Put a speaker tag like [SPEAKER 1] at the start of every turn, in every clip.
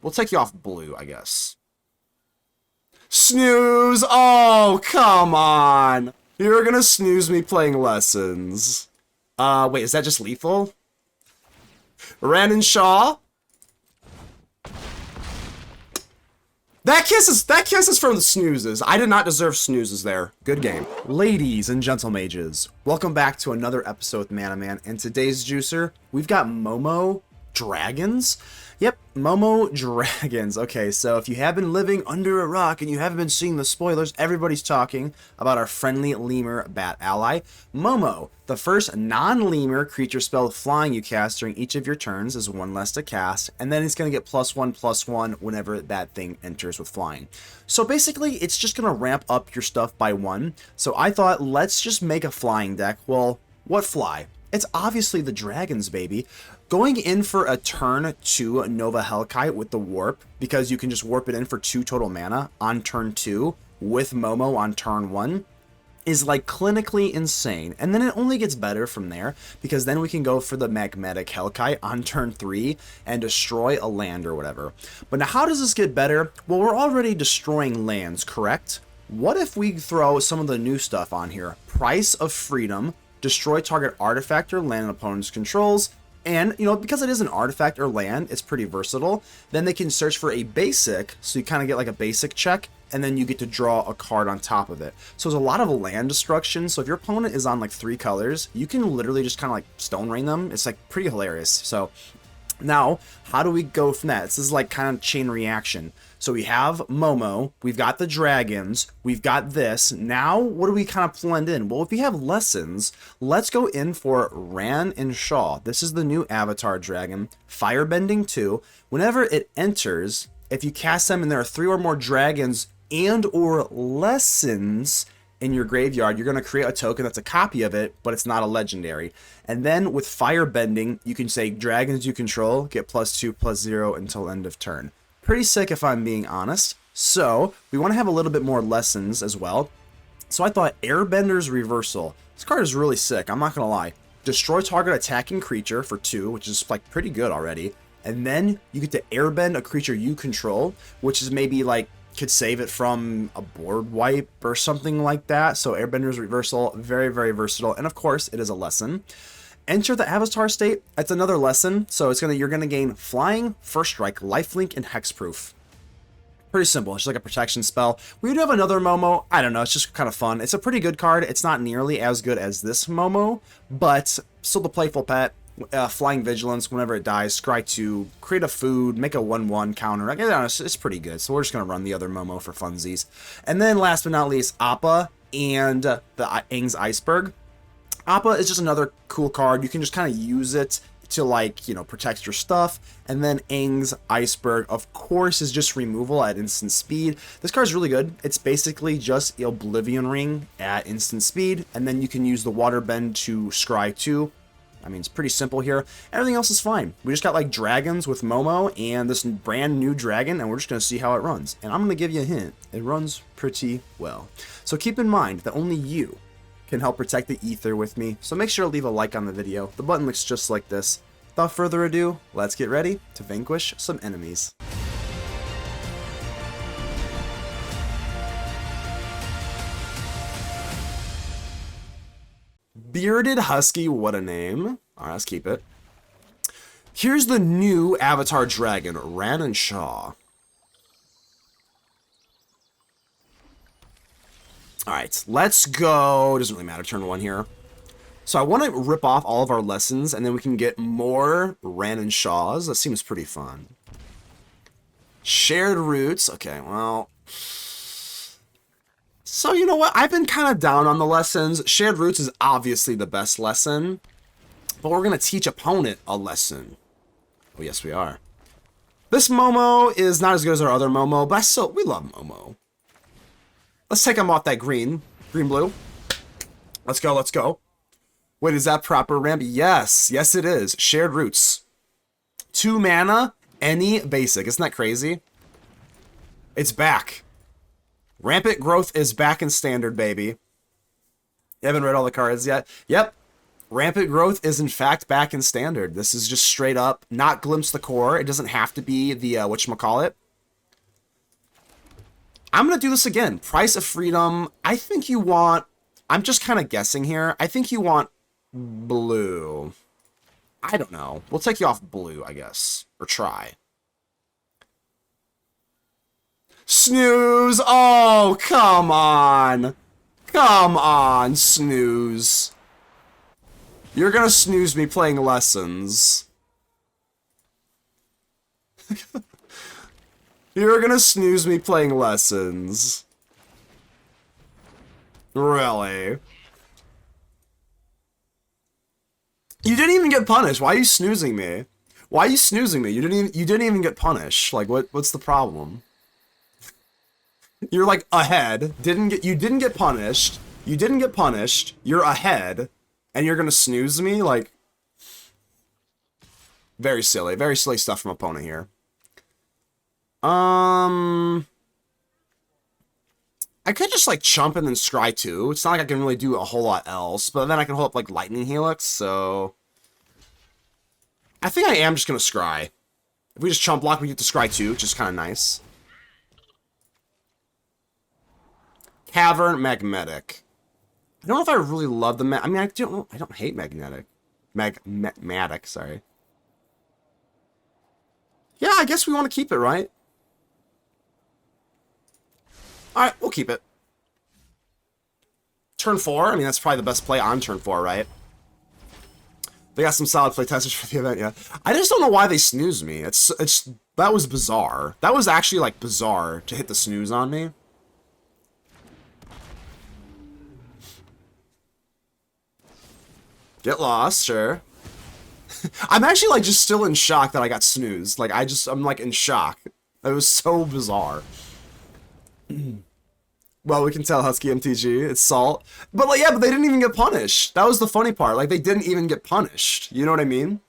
[SPEAKER 1] We'll take you off blue, I guess. Snooze! Oh, come on! You're gonna snooze me playing lessons. Wait, is that just lethal? Ran Shaw? That kiss is from the snoozes. I did not deserve snoozes there. Good game. Ladies and gentlemages, welcome back to another episode with Manaman. And today's juicer, we've got Momo dragons. Yep, Momo dragons. Okay, so if you have been living under a rock and you haven't been seeing the spoilers, everybody's talking about our friendly lemur bat ally, Momo. The first non-lemur creature spell with flying you cast during each of your turns is one less to cast, and then it's going to get +1/+1 whenever that thing enters with flying. So basically, it's just going to ramp up your stuff by 1. So I thought, let's just make a flying deck. Well, what fly? It's obviously the dragons, baby. Going in for a turn 2 Nova Hellkite with the warp, because you can just warp it in for 2 total mana on turn 2 with Momo on turn 1, is like clinically insane. And then it only gets better from there, because then we can go for the Magnetic Hellkite on turn 3 and destroy a land or whatever. But now how does this get better? Well, we're already destroying lands, correct? What if we throw some of the new stuff on here? Price of Freedom, destroy target artifact or land opponent's controls, and, you know, because it is an artifact or land, it's pretty versatile. Then they can search for a basic, so you kind of get like a basic check, and then you get to draw a card on top of it. So there's a lot of land destruction, so if your opponent is on like 3 colors, you can literally just kind of like stone rain them. It's like pretty hilarious. So now, how do we go from that? This is like kind of chain reaction. So we have Momo, we've got the dragons, we've got this. Now, what do we kind of blend in? Well, if we have lessons, let's go in for Ran and Shaw. This is the new avatar dragon, Firebending 2. Whenever it enters, if you cast them and there are 3 or more dragons and or lessons in your graveyard, you're going to create a token that's a copy of it, but it's not a legendary. And then with Firebending, you can say dragons you control get +2/+0 until end of turn. Pretty sick if I'm being honest. So we want to have a little bit more lessons as well. So I thought Airbender's Reversal. This card is really sick, I'm not going to lie. Destroy target attacking creature for 2, which is like pretty good already. And then you get to airbend a creature you control, which is maybe like could save it from a board wipe or something like that. So Airbender's Reversal, very, very versatile. And of course, it is a lesson. Enter the Avatar state. It's another lesson. So you're gonna gain flying, first strike, lifelink, and hexproof. Pretty simple. It's just like a protection spell. We do have another Momo. I don't know. It's just kind of fun. It's a pretty good card. It's not nearly as good as this Momo, but still the playful pet. Flying Vigilance, whenever it dies, scry 2, create a food, make a 1/1 counter. I don't know, it's pretty good. So we're just going to run the other Momo for funsies. And then last but not least, Appa and the Aang's Iceberg. Appa is just another cool card. You can just kind of use it to, like, you know, protect your stuff. And then Aang's Iceberg, of course, is just removal at instant speed. This card is really good. It's basically just Oblivion Ring at instant speed. And then you can use the Water Bend to scry 2. I mean, it's pretty simple here. Everything else is fine. We just got like dragons with Momo and this brand new dragon, and we're just going to see how it runs. And I'm going to give you a hint. It runs pretty well. So keep in mind that only you can help protect the ether with me. So make sure to leave a like on the video. The button looks just like this. Without further ado, let's get ready to vanquish some enemies. Bearded Husky, what a name. Alright, let's keep it. Here's the new Avatar Dragon, Ran and Shaw. Alright, let's go. Doesn't really matter, turn 1 here. So I want to rip off all of our lessons, and then we can get more Ran and Shaws. That seems pretty fun. Shared Roots. Okay, well... So, you know what? I've been kind of down on the lessons. Shared Roots is obviously the best lesson. But we're going to teach opponent a lesson. Oh, yes, we are. This Momo is not as good as our other Momo, but we love Momo. Let's take him off that green. Green-blue. Let's go, let's go. Wait, is that proper ramp? Yes. Yes, it is. Shared Roots. 2 mana, any basic. Isn't that crazy? It's back. Rampant Growth is back in standard, baby. You haven't read all the cards yet? Yep. Rampant Growth is in fact back in standard. This is just straight up, not Glimpse the Core. It doesn't have to be the, whatchamacallit. I'm going to do this again. Price of Freedom. I think you want, I'm just kind of guessing here. I think you want blue. I don't know. We'll take you off blue, I guess. Or try. Snooze! Oh, come on! Come on, snooze. You're gonna snooze me playing Lessons. You're gonna snooze me playing Lessons. Really? You didn't even get punished. Why are you snoozing me? Why are you snoozing me? You didn't even get punished. Like, what's the problem? You're like ahead. You didn't get punished. You didn't get punished. You're ahead. And you're gonna snooze me? Like, very silly stuff from opponent here. I could just like chump and then scry too. It's not like I can really do a whole lot else, but then I can hold up like Lightning Helix, so I think I am just gonna scry. If we just chump block, we get to scry too, which is kind of nice. Cavern Magnetic. I don't know if I really love the I mean, I don't hate Magnetic. Magmatic, sorry. Yeah, I guess we want to keep it, right? Alright, we'll keep it. Turn 4? I mean, that's probably the best play on turn 4, right? They got some solid playtesters for the event, yeah. I just don't know why they snoozed me. That was bizarre. That was actually, like, bizarre to hit the snooze on me. Get lost, sure. I'm actually, like, just still in shock that I got snoozed. Like, I'm, like, in shock. It was so bizarre. Well, we can tell Husky MTG. It's salt. But, like, yeah, but they didn't even get punished. That was the funny part. Like, they didn't even get punished. You know what I mean?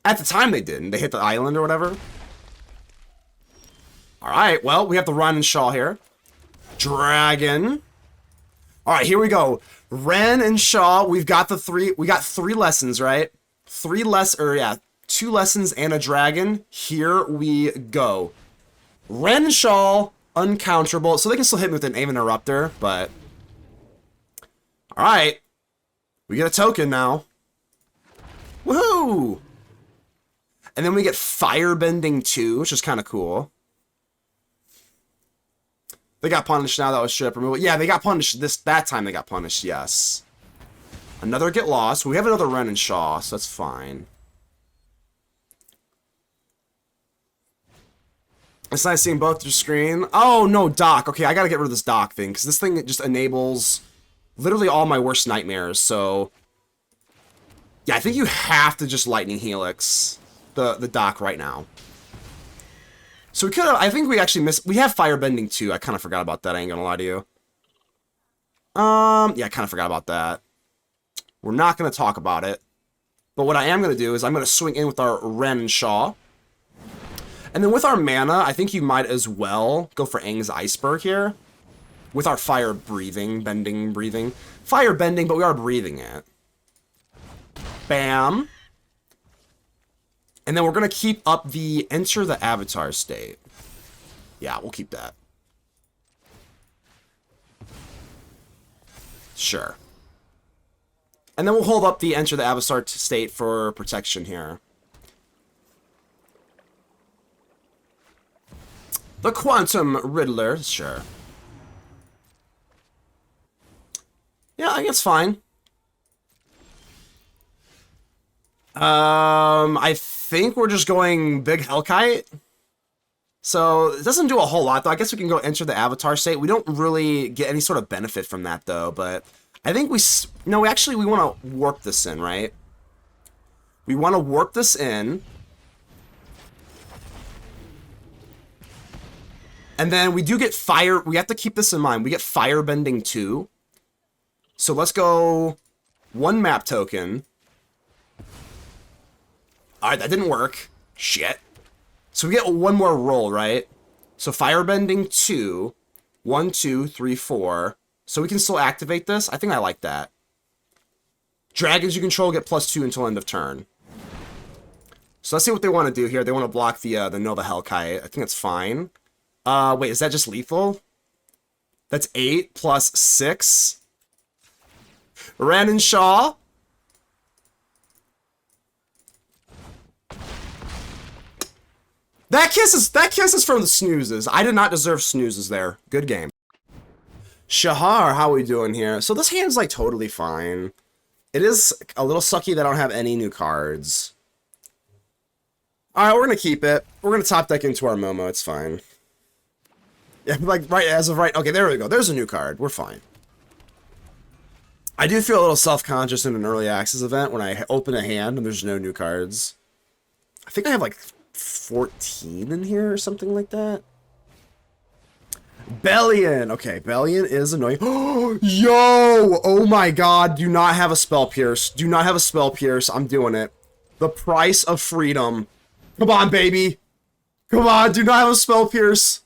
[SPEAKER 1] At the time, they didn't. They hit the island or whatever. Alright, well, we have the Ren and Shaw here. Dragon. Alright, here we go. Ren and Shaw, we got 3 lessons, right? 2 lessons and a dragon. Here we go. Ren and Shaw, uncounterable. So they can still hit me with an Aim Interrupter, but... Alright. We get a token now. Woohoo! And then we get Firebending 2, which is kind of cool. They got punished now, that was strip removal. Yeah, they got punished that time they got punished, yes. Another Get Lost. We have another Ren and Shaw, so that's fine. It's nice seeing both your screen. Oh, no, dock. Okay, I gotta get rid of this dock thing, because this thing just enables literally all my worst nightmares, so... Yeah, I think you have to just Lightning Helix the dock right now. So we could have, I think we actually missed, we have Firebending too. I kind of forgot about that, I ain't gonna lie to you. Yeah, I kind of forgot about that. We're not gonna talk about it. But what I am gonna do is I'm gonna swing in with our Ren and Shaw. And then with our mana, I think you might as well go for Aang's Iceberg here. With our Fire Breathing, Breathing. Fire Bending, but we are breathing it. Bam. And then we're going to keep up the Enter the Avatar state. Yeah, we'll keep that. Sure. And then we'll hold up the Enter the Avatar state for protection here. The Quantum Riddler, sure. Yeah, I guess fine. I think we're just going Big Hellkite. So, it doesn't do a whole lot, though. I guess we can go Enter the Avatar state. We don't really get any sort of benefit from that, though, but I think we... No, actually, we want to warp this in, right? We want to warp this in. And then we do get fire... We have to keep this in mind. We get Firebending 2. So, let's go 1 map token. Alright, that didn't work. Shit. So we get 1 more roll, right? So Firebending 2. 1, 2, 3, 4. So we can still activate this. I think I like that. Dragons you control get +2 until end of turn. So let's see what they want to do here. They want to block the Nova Hellkite. I think that's fine. Wait, is that just lethal? That's 8 plus 6. Ren and Shaw. That kiss is from the snoozes. I did not deserve snoozes there. Good game. Shahar, how we doing here? So this hand's like totally fine. It is a little sucky that I don't have any new cards. Alright, we're gonna keep it. We're gonna top deck into our Momo, it's fine. Yeah, like, right, as of right, okay, there we go. There's a new card. We're fine. I do feel a little self-conscious in an early access event when I open a hand and there's no new cards. I think I have, like, 14 in here or something like that. Bellion! Okay, Bellion is annoying. Yo! Oh my god, do not have a Spell Pierce. Do not have a Spell Pierce. I'm doing it. The price of freedom. Come on, baby. Come on, do not have a Spell Pierce.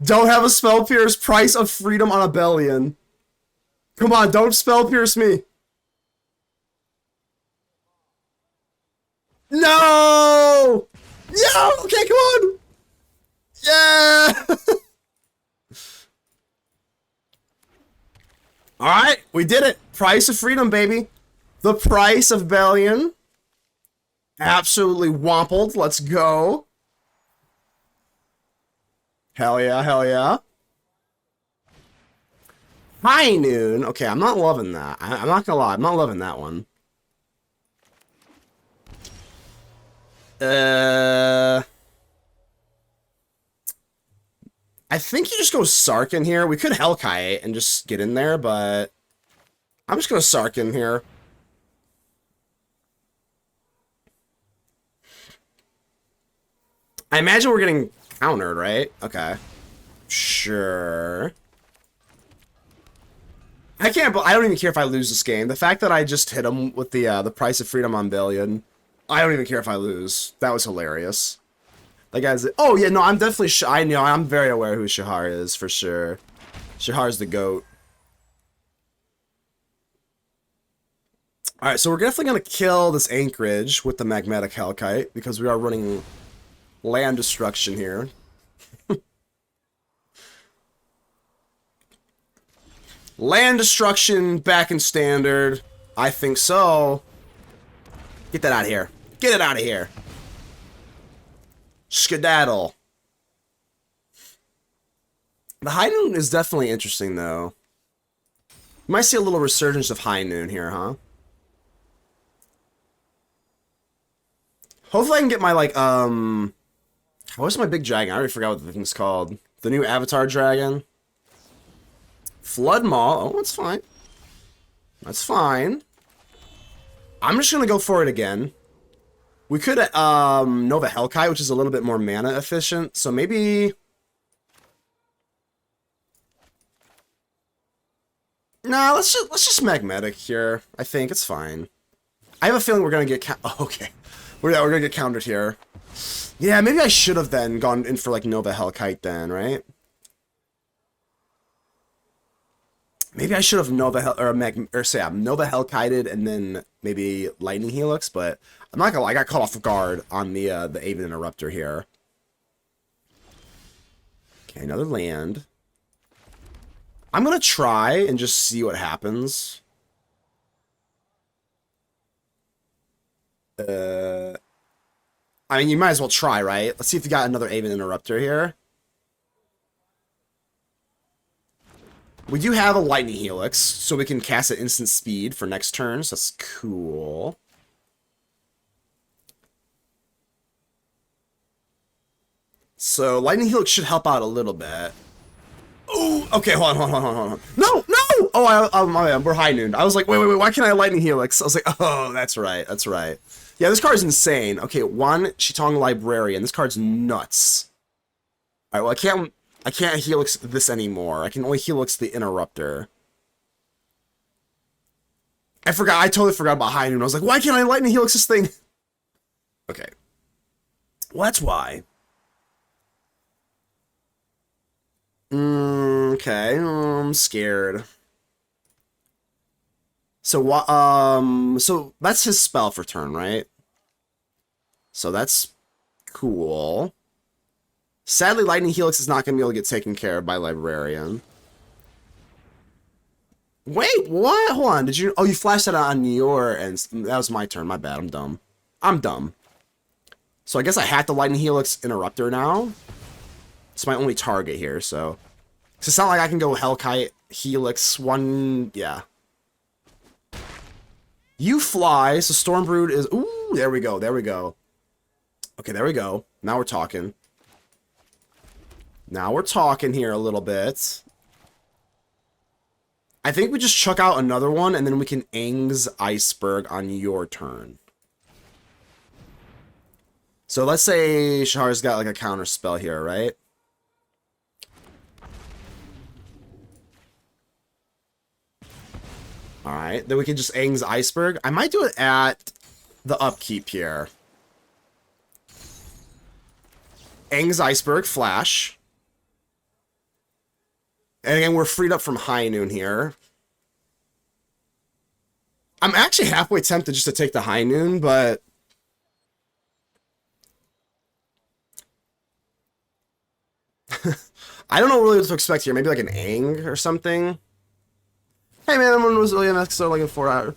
[SPEAKER 1] Don't have a Spell Pierce. Price of freedom on a Bellion. Come on, don't Spell Pierce me. No! Yeah! Okay, come on! Yeah! Alright, we did it. Price of freedom, baby. The price of Bellion. Absolutely wompled. Let's go. Hell yeah, hell yeah. High Noon. Okay, I'm not loving that. I'm not gonna lie. I'm not loving that one. I think you just go Sarkin here. We could Hellkite and just get in there, but I'm just gonna Sarkin here. I imagine we're getting countered, right? Okay. Sure. I don't even care if I lose this game. The fact that I just hit him with the price of freedom on Bellion, I don't even care if I lose. That was hilarious. That guy's... Oh, yeah, no, I'm definitely... I know, I'm very aware who Shahar is, for sure. Shahar's the GOAT. Alright, so we're definitely going to kill this Anchorage with the Magmatic Hellkite, because we are running land destruction here. Land destruction back in standard. I think so. Get that out of here. Get it out of here. Skedaddle. The High Noon is definitely interesting, though. You might see a little resurgence of High Noon here, huh? Hopefully I can get my, like, what's my big dragon? I already forgot what the thing's called. The new Avatar dragon. Flood Maw. Oh, that's fine. That's fine. I'm just gonna go for it again. We could Nova Hellkite, which is a little bit more mana efficient. So maybe... Nah, let's just Magmatic here. I think it's fine. I have a feeling we're gonna get oh, okay. We're gonna get countered here. Yeah, maybe I should have then gone in for like Nova Hellkite then, right? Maybe I should have Nova Hellkited and then maybe Lightning Helix, but I'm not gonna lie, I got caught off guard on the Aven Interrupter here. Okay, another land. I'm gonna try and just see what happens. I mean, you might as well try, right? Let's see if you got another Aven Interrupter here. We do have a Lightning Helix, so we can cast at instant speed for next turn, so that's cool. So, Lightning Helix should help out a little bit. Oh, okay, hold on. No! Oh, we're High Noon. I was like, wait, why can't I Lightning Helix? I was like, oh, that's right. Yeah, this card's insane. Okay, one, Chitong Librarian. This card's nuts. Alright, well, I can't Helix this anymore. I can only Helix the Interrupter. I totally forgot about High Noon. I was like, why can't I Lightning Helix this thing? Okay. Well, that's why. Okay, I'm scared. So what? So that's his spell for turn, right? So that's cool. Sadly, Lightning Helix is not going to be able to get taken care of by Librarian. Wait, what? Hold on. Did you? Oh, you flashed that on your, and that was my turn. My bad. I'm dumb. I'm dumb. So I guess I hacked the Lightning Helix Interrupter now. It's my only target here, so. It's not like I can go Hellkite, Helix, one. Yeah. You fly, so Stormbrood is. Ooh, there we go. There we go. Okay, there we go. Now we're talking. Now we're talking here a little bit. I think we just chuck out another one, and then we can Aang's Iceberg on your turn. So let's say Shahar's got like a counter spell here, right? Alright, then we can just Aang's Iceberg. I might do it at the upkeep here. Aang's Iceberg, flash. And again, we're freed up from High Noon here. I'm actually halfway tempted just to take the High Noon, but... I don't know really what to expect here. Maybe like an Aang or something. Hey man, everyone was really start like in 4 hours.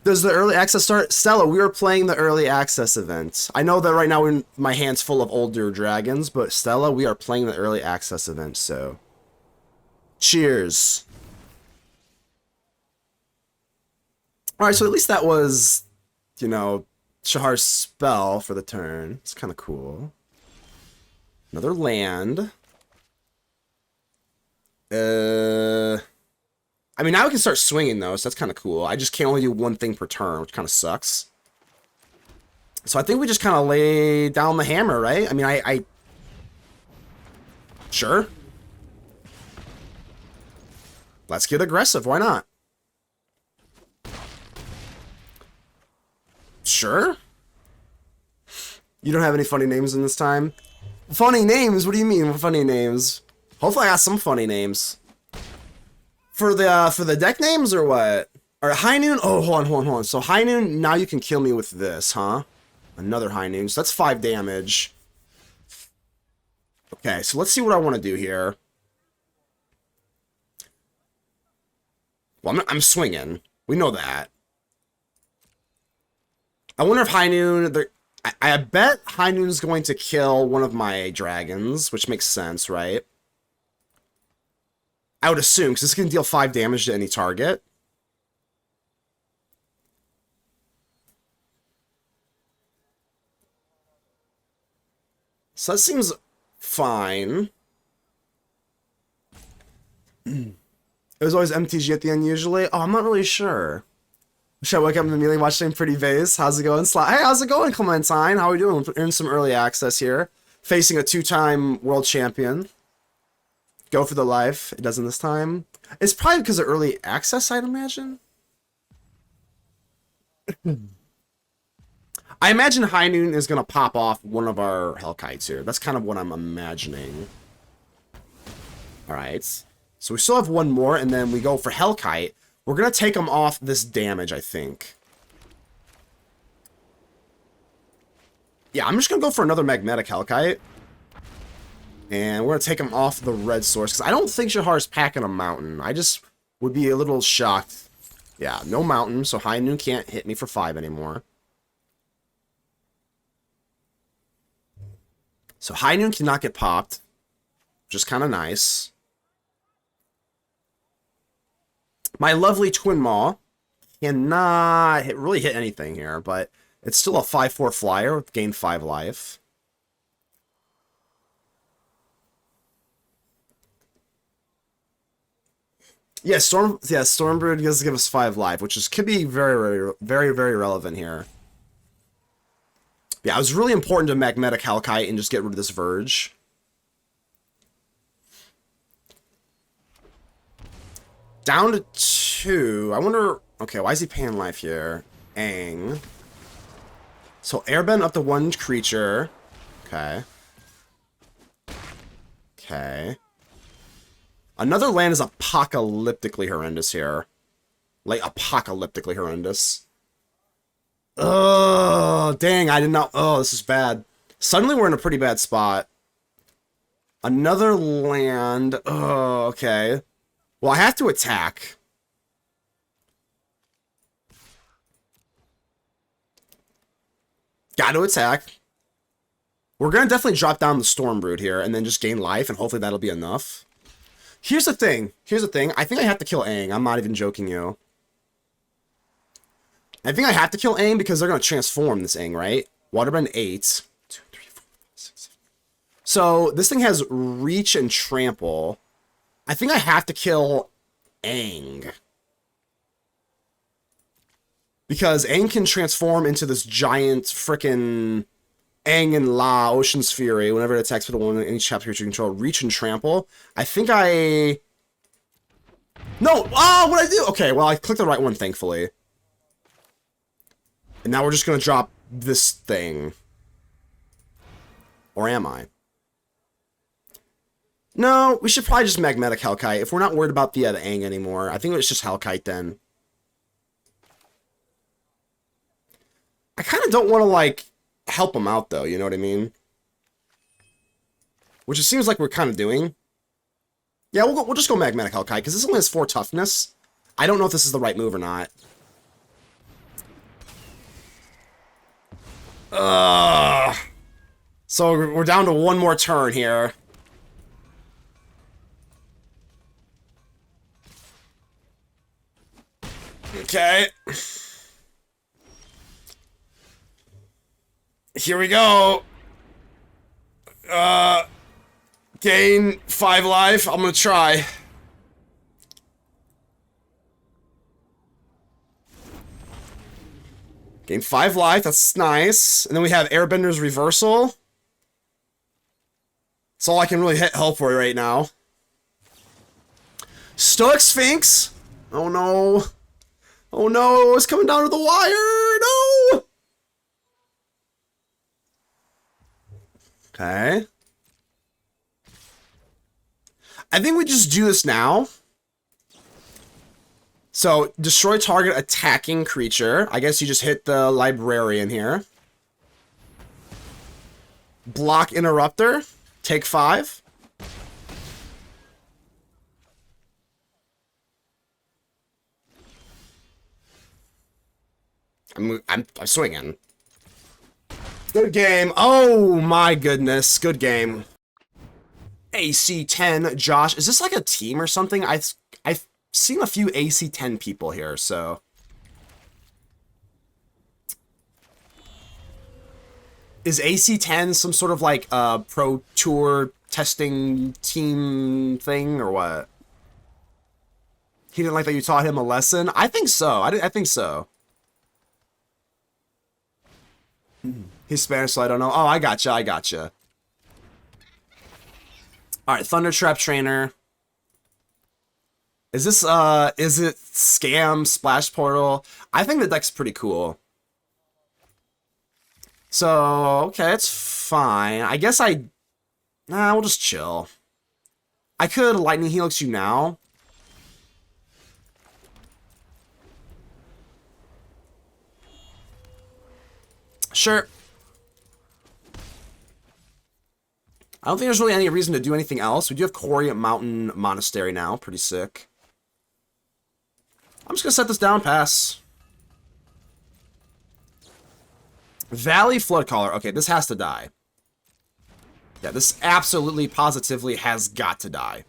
[SPEAKER 1] Does the early access start? Stella, we are playing the early access event. I know that right now my hand's full of older dragons, but Stella, we are playing the early access event, so... Cheers. Alright, so at least that was, you know, Shahar's spell for the turn. It's kind of cool. Another land. I mean, now we can start swinging, though, so that's kind of cool. I just can't only do one thing per turn, which kind of sucks. So I think we just kind of lay down the hammer, right? I mean, Sure. Let's get aggressive. Why not? Sure. You don't have any funny names in this time? Funny names? What do you mean, funny names? Hopefully I got some funny names. For the deck names or what? Alright, High Noon. Oh, hold on. So High Noon, now you can kill me with this, huh? Another High Noon. So that's 5 damage. Okay, so let's see what I want to do here. Well, I'm swinging. We know that. I wonder if High Noon... I bet High Noon's going to kill one of my dragons, which makes sense, right? I would assume, because this can deal 5 damage to any target. So that seems fine. It was always MTG at the end usually. Oh, I'm not really sure. Should I wake up immediately watch some Pretty Vase? How's it going? Hey, how's it going, Clementine? How are we doing? We're in some early access here. Facing a 2-time world champion. Go for the life. It doesn't this time. It's probably because of early access, I'd imagine. I imagine High Noon is going to pop off one of our Hellkites here. That's kind of what I'm imagining. Alright. So we still have one more, and then we go for Hellkite. We're going to take him off this damage, I think. Yeah, I'm just going to go for another Magnetic Hellkite. And we're going to take him off the red source, because I don't think Shahar's packing a mountain. I just would be a little shocked. Yeah, no mountain, so High Noon can't hit me for 5 anymore. So High Noon cannot get popped, which is kind of nice. My lovely Twin Maw cannot really hit anything here, but it's still a 5/4 flyer with gain 5 life. Yeah, Stormbrood does give us 5 life, which could be very, very, very relevant here. Yeah, it was really important to Magnetic Hellkite and just get rid of this Verge. Down to 2. I wonder... Okay, why is he paying life here? Aang. So Airbend up to 1 creature. Okay. Okay. Another land is apocalyptically horrendous here. Like, apocalyptically horrendous. Ugh, dang, I did not... Oh, this is bad. Suddenly we're in a pretty bad spot. Another land... Oh, okay. Well, I have to attack. Got to attack. We're going to definitely drop down the Stormbrood here and then just gain life, and hopefully that'll be enough. Here's the thing. Here's the thing. I think I have to kill Aang. I'm not even joking you. I think I have to kill Aang because they're going to transform this Aang, right? Waterbend 8. 2, 3, 4, 5, 6, 7. So this thing has reach and trample. I think I have to kill Aang. Because Aang can transform into this giant frickin' Aang and La, Ocean's Fury, whenever it attacks with one in each chapter you control. Reach and trample. I think I... No! Oh, what did I do? Okay, well, I clicked the right one, thankfully. And now we're just gonna drop this thing. Or am I? No, we should probably just Magnetic Hellkite. If we're not worried about the Aang anymore, I think it's just Hellkite then. I kind of don't want to, like, help him out, though, you know what I mean? Which it seems like we're kind of doing. Yeah, we'll just go Magnetic Hellkite, because this only has 4 toughness. I don't know if this is the right move or not. So we're down to one more turn here. Okay. Here we go. Gain 5 life. I'm gonna try. Gain 5 life. That's nice. And then we have Airbender's Reversal. That's all I can really help for right now. Stoic Sphinx. Oh no. Oh no, it's coming down to the wire. No. Okay. I think we just do this now. So, destroy target attacking creature. I guess you just hit the librarian here. Block Interrupter. Take 5. I'm swinging. Good game. Oh my goodness. Good game. AC10, Josh. Is this like a team or something? I've seen a few AC10 people here, so. Is AC10 some sort of like pro tour testing team thing or what? He didn't like that you taught him a lesson? I think so. I think so. He's Spanish, so I don't know. Oh, I gotcha. I gotcha. Alright, Thunder Trap Trainer. Is this, is it Scam, Splash Portal? I think the deck's pretty cool. So, okay, it's fine. I guess nah, we'll just chill. I could Lightning Helix you now. Sure. I don't think there's really any reason to do anything else. We do have Quarry Mountain Monastery now. Pretty sick. I'm just going to set this down, pass. Valley Floodcaller. Okay, this has to die. Yeah, this absolutely, positively has got to die.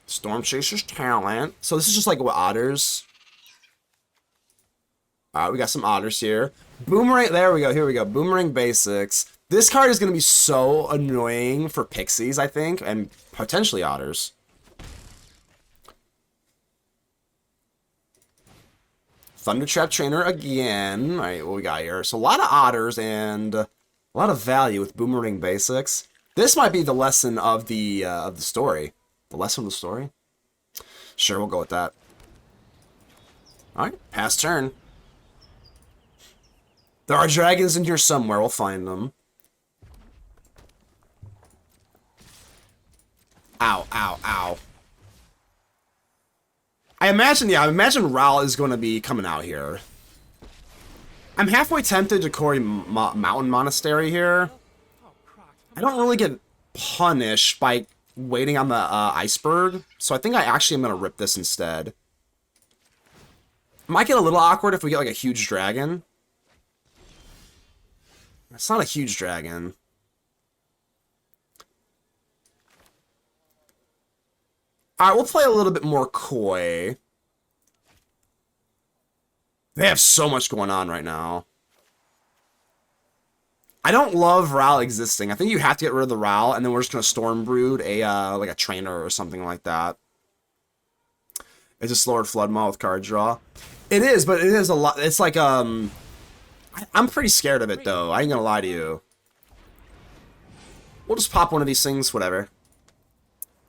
[SPEAKER 1] Storm Chaser's Talent. So this is just like what otters. Alright, we got some otters here. Boomerang, there we go, here we go. Boomerang Basics. This card is going to be so annoying for pixies, I think, and potentially otters. Thunder Trap Trainer again. Alright, what we got here? So a lot of otters and a lot of value with Boomerang Basics. This might be the lesson of the story. The lesson of the story? Sure, we'll go with that. Alright, pass turn. There are dragons in here somewhere. We'll find them. Ow, ow, ow. I imagine Ral is going to be coming out here. I'm halfway tempted to Quarry Mountain Monastery here. I don't really get punished by waiting on the iceberg, so I think I actually am going to rip this instead. Might get a little awkward if we get like a huge dragon. It's not a huge dragon. Alright, we'll play a little bit more coy. They have so much going on right now. I don't love Ral existing. I think you have to get rid of the Ral, and then we're just going to Storm Brood like a trainer or something like that. It's a slower Flood Maw with card draw. It is, but it is a lot. It's like, I'm pretty scared of it, though. I ain't gonna lie to you. We'll just pop one of these things, whatever.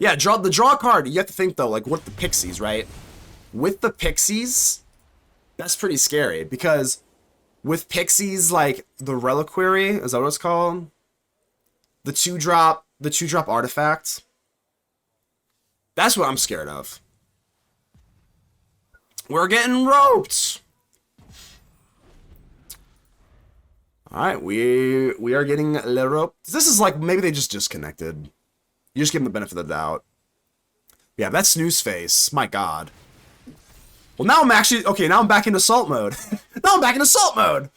[SPEAKER 1] Yeah, the draw card, you have to think, though, like, with the Pixies, right? With the Pixies, that's pretty scary, because with Pixies, like, the Reliquary, is that what it's called? The 2-drop artifact. That's what I'm scared of. We're getting roped! Alright, we are getting le roped. This is like, maybe they just disconnected. You just give them the benefit of the doubt. Yeah, that snooze face. My god. Well, now I'm actually... Okay, now I'm back in assault mode. Now I'm back in assault mode!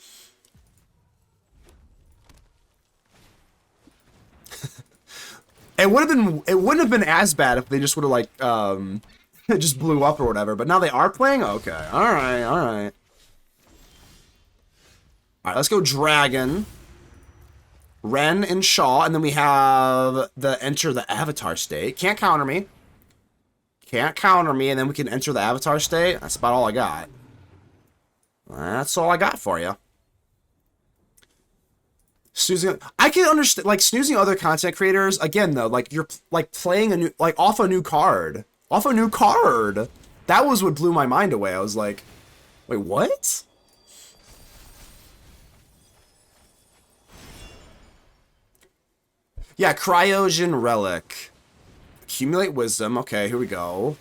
[SPEAKER 1] It wouldn't have been as bad if they just would have, like, just blew up or whatever. But now they are playing? Okay. Alright, alright. Alright, let's go Dragon. Ren and Shaw, and then we have the enter the Avatar state. Can't counter me. Can't counter me, and then we can enter the Avatar state. That's about all I got. That's all I got for you. Snoozing, I can understand, like, snoozing other content creators, again, though, like, you're, like, playing a new, like, off a new card. Off a new card! That was what blew my mind away. I was like, wait, what? Yeah, Cryogen Relic. Accumulate Wisdom. Okay, here we go.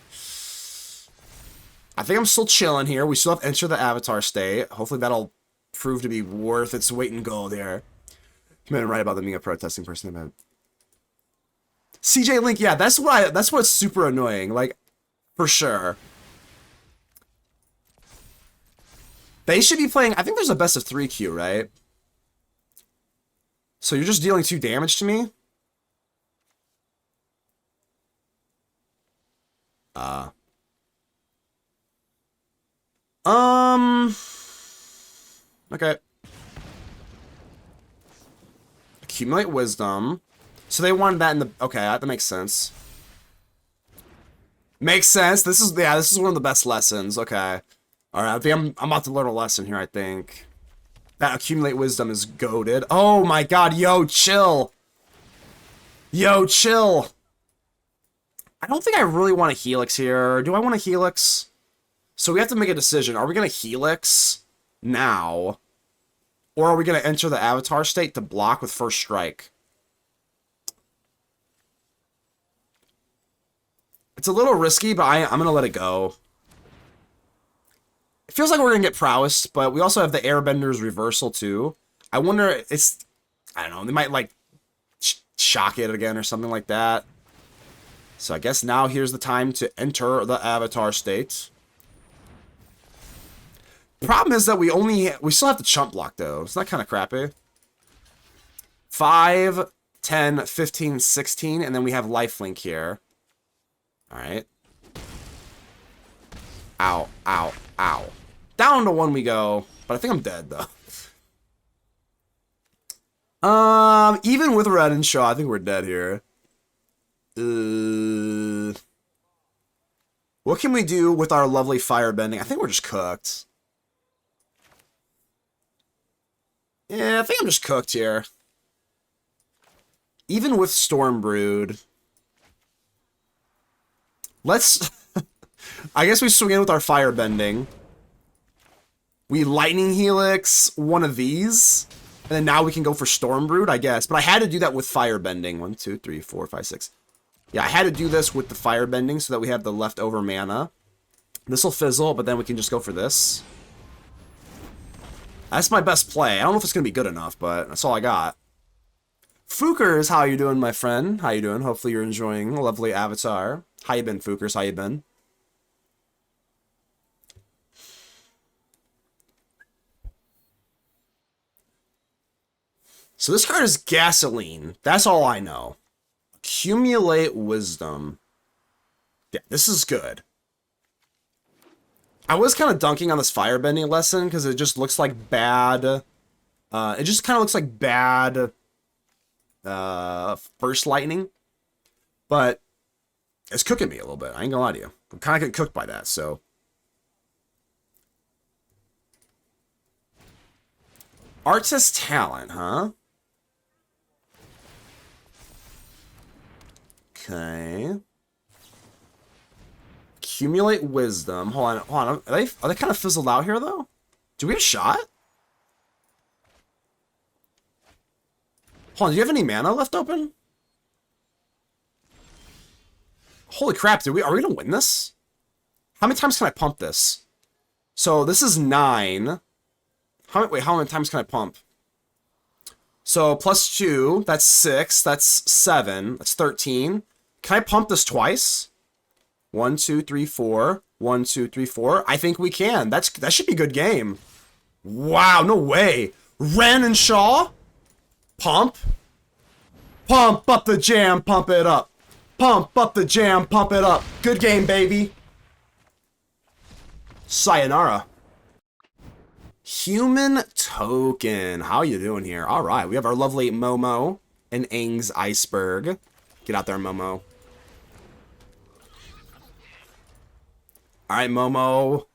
[SPEAKER 1] I think I'm still chilling here. We still have Enter the Avatar state. Hopefully that'll prove to be worth its weight in gold here. You might right about them being a protesting person event. CJ Link, yeah, that's what's super annoying. Like, for sure. They should be playing, I think there's a best of 3 queue, right? So you're just dealing 2 damage to me? Okay. Accumulate Wisdom. So they wanted that in the... Okay, that makes sense. Makes sense. This is one of the best lessons. Okay. Alright, I think I'm about to learn a lesson here, I think. That Accumulate Wisdom is goated. Oh my god, yo, chill. Yo, chill. I don't think I really want a Helix here. Do I want a Helix? So we have to make a decision. Are we going to Helix now? Or are we going to enter the Avatar state to block with First Strike? It's a little risky, but I'm going to let it go. It feels like we're going to get Prowess, but we also have the Airbender's Reversal, too. I wonder, I don't know, they might, like, shock it again or something like that. So I guess now here's the time to enter the Avatar state. Problem is that we still have to chump block, though. Isn't that kind of crappy? 5, 10, 15, 16, and then we have lifelink here. Alright. Ow, ow, ow. Down to 1 we go, but I think I'm dead, though. Even with Red and Shaw, I think we're dead here. What can we do with our lovely firebending? I think we're just cooked. Yeah, I think I'm just cooked here. Even with Storm Brood. Let's... I guess we swing in with our firebending. We Lightning Helix one of these. And then now we can go for Stormbrood, I guess. But I had to do that with Firebending. 1, 2, 3, 4, 5, 6. Yeah, I had to do this with the Firebending so that we have the leftover mana. This will fizzle, but then we can just go for this. That's my best play. I don't know if it's going to be good enough, but that's all I got. Fookers, how you doing, my friend? How you doing? Hopefully you're enjoying a lovely avatar. How you been, Fookers? How you been? So this card is Gasoline. That's all I know. Accumulate Wisdom. Yeah, this is good. I was kind of dunking on this Firebending lesson because it just looks like bad. It just kind of looks like bad Burst Lightning. But it's cooking me a little bit. I ain't gonna lie to you. I'm kind of getting cooked by that, so. Artist Talent, huh? Okay. Accumulate Wisdom. Hold on. Are they kind of fizzled out here, though? Do we have a shot? Hold on, do you have any mana left open? Holy crap, are we gonna win this? How many times can I pump this? So this is 9. How many times can I pump? So plus 2, that's 6, that's 7, that's 13. Can I pump this twice? 1, 2, 3, 4. 1, 2, 3, 4. I think we can. That should be a good game. Wow, no way. Ren and Shaw? Pump. Pump up the jam, pump it up. Pump up the jam, pump it up. Good game, baby. Sayonara. Human Token. How you doing here? All right, we have our lovely Momo and Aang's Iceberg. Get out there, Momo. All right, Momo.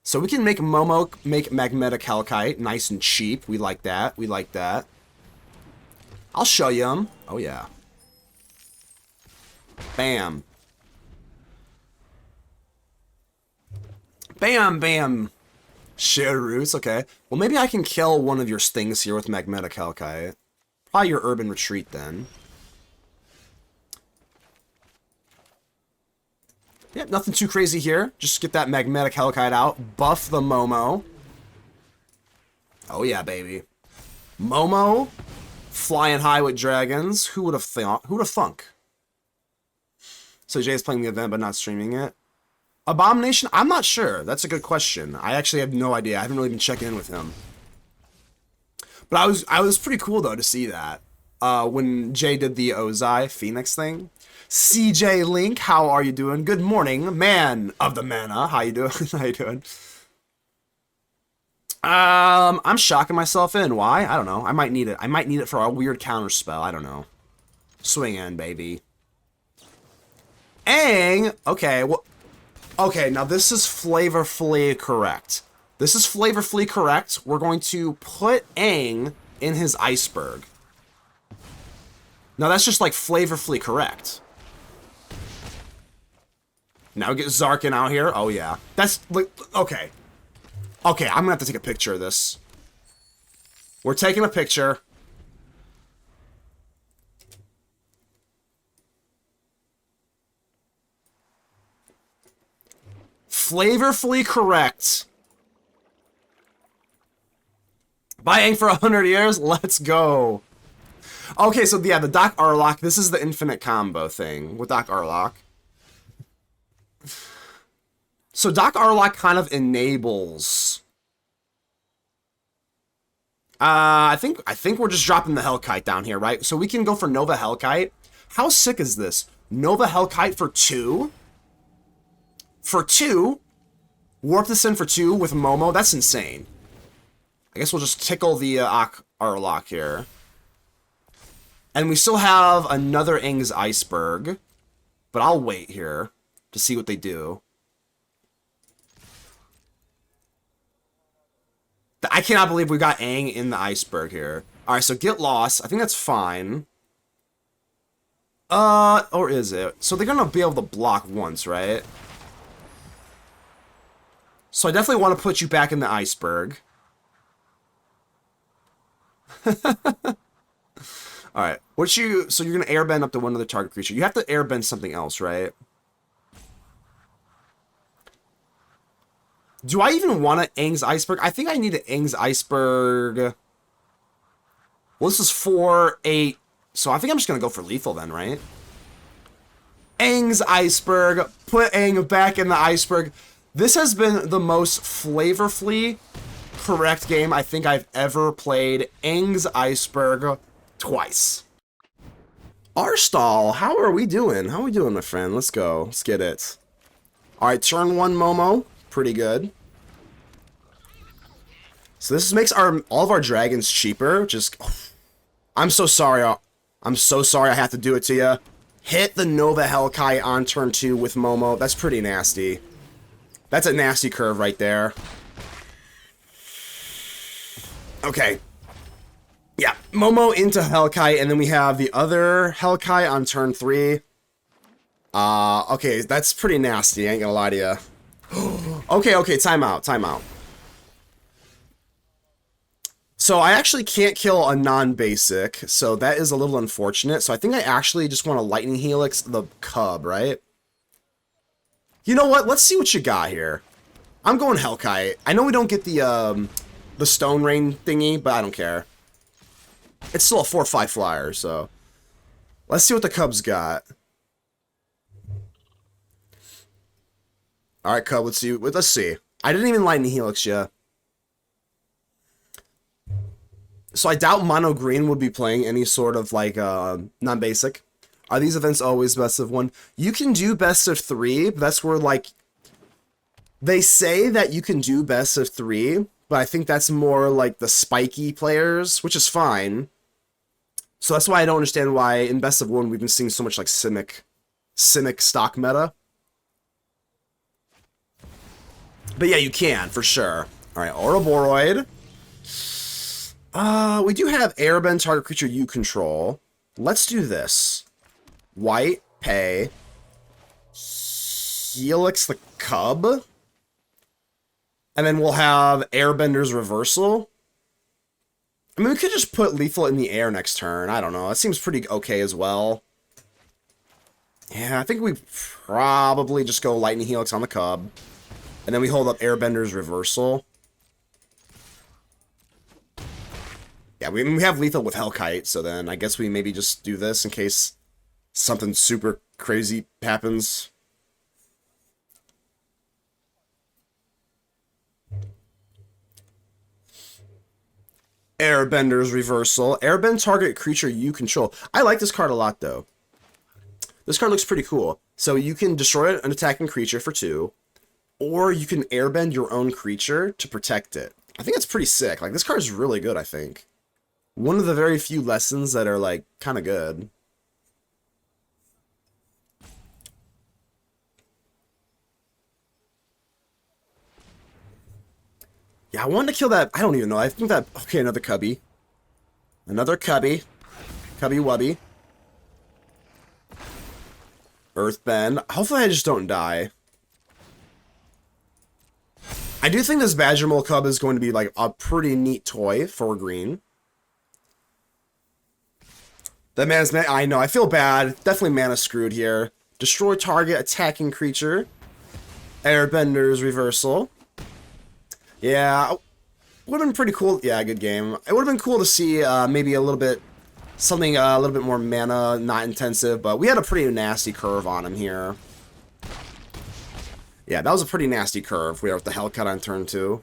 [SPEAKER 1] So we can make Momo make Magnetic Hellkite nice and cheap. We like that. We like that. I'll show you him. Oh, yeah. Bam. Bam, bam. Share roots, okay. Well, maybe I can kill one of your stings here with Magnetic Hellkite. Probably your Urban Retreat, then. Yep, nothing too crazy here. Just get that Magnetic Hellkite out. Buff the Momo. Oh, yeah, baby. Momo. Flying high with dragons. Who would have thought? Who would have thunk? So Jay's playing the event but not streaming it. Abomination? I'm not sure. That's a good question. I actually have no idea. I haven't really been checking in with him. But I was pretty cool though to see that. When Jay did the Ozai Phoenix thing. CJ Link, how are you doing? Good morning, man of the mana. How you doing? How you doing? I'm shocking myself in. Why? I don't know. I might need it. I might need it for a weird counter spell. I don't know. Swing in, baby. Aang. Okay, well. Okay, now this is flavorfully correct. This is flavorfully correct. We're going to put Aang in his Iceberg. Now that's just like flavorfully correct. Now get Zarkin out here. Oh yeah. That's like, okay. Okay, I'm gonna have to take a picture of this. We're taking a picture. Flavorfully correct. Buy Aang for 100 years? Let's go. Okay, so yeah, the Doc Arlok. This is the infinite combo thing with Doc Arlok. So Doc Arlok kind of enables. I think we're just dropping the Hellkite down here, right? So we can go for Nova Hellkite. How sick is this? Nova Hellkite for 2. For 2. Warp this in for 2 with Momo. That's insane. I guess we'll just tickle the Arlok here. And we still have another Aang's Iceberg. But I'll wait here to see what they do. I cannot believe we got Aang in the Iceberg here. Alright, so get lost. I think that's fine. Or is it? So they're gonna be able to block once, right? So I definitely want to put you back in the iceberg. Alright, so you're going to airbend up to one other target creature. You have to airbend something else, right? Do I even want an Aang's Iceberg? I think I need an Aang's Iceberg. Well, this is 4, 8. So I think I'm just going to go for lethal then, right? Aang's Iceberg. Put Aang back in the iceberg. This has been the most flavorfully correct game I think I've ever played. Aang's Iceberg twice. Arstall, how are we doing? How are we doing, my friend? Let's go. Let's get it. Alright, turn 1 Momo. Pretty good. So this makes all of our dragons cheaper. Just, I'm so sorry. I'm so sorry I have to do it to you. Hit the Nova Hellkite on turn 2 with Momo. That's pretty nasty. That's a nasty curve right there. Okay. Yeah, Momo into Hellkite, and then we have the other Hellkite on turn 3. Okay, that's pretty nasty, I ain't gonna lie to you. Okay, time out. So I actually can't kill a non-basic, so that is a little unfortunate. So I think I actually just want to Lightning Helix the Cub, right? You know what? Let's see what you got here. I'm going Hellkite. I know we don't get the Stone Rain thingy, but I don't care. It's still a 4/5 flyer, so let's see what the Cub's got. All right, Cub. Let's see. I didn't even Lightning Helix yet. So I doubt Mono Green would be playing any sort of like non-basic. Are these events always best of 1? You can do best of 3, but that's where like they say that you can do best of 3, but I think that's more like the spiky players, which is fine. So that's why I don't understand why in best of 1 we've been seeing so much like Simic stock meta. But yeah, you can, for sure. Alright, Ouroboros. We do have Airbend target creature you control. Let's do this. White, pay. Helix the Cub. And then we'll have Airbender's Reversal. I mean, we could just put Lethal in the air next turn. I don't know. That seems pretty okay as well. Yeah, I think we probably just go Lightning Helix on the Cub. And then we hold up Airbender's Reversal. Yeah, we have Lethal with Hellkite, so then I guess we maybe just do this in case something super crazy happens. Airbender's Reversal. Airbend target creature you control. I like this card a lot, though. This card looks pretty cool. So you can destroy an attacking creature for 2. Or you can airbend your own creature to protect it. I think it's pretty sick. Like, this card is really good, I think. One of the very few lessons that are, like, kind of good. Yeah, I wanted to kill that. I don't even know. I think that... Okay, another Cubby. Another Cubby. Cubby Wubby. Earthbend. Hopefully I just don't die. I do think this Badgermole Cub is going to be like a pretty neat toy for green. That man's... I know, I feel bad. Definitely mana screwed here. Destroy target attacking creature. Airbender's Reversal. Yeah, would have been pretty cool. Yeah, good game. It would have been cool to see maybe a little bit... Something a little bit more mana, not intensive, but we had a pretty nasty curve on him here. Yeah, that was a pretty nasty curve. We are with the Hellcut on turn 2.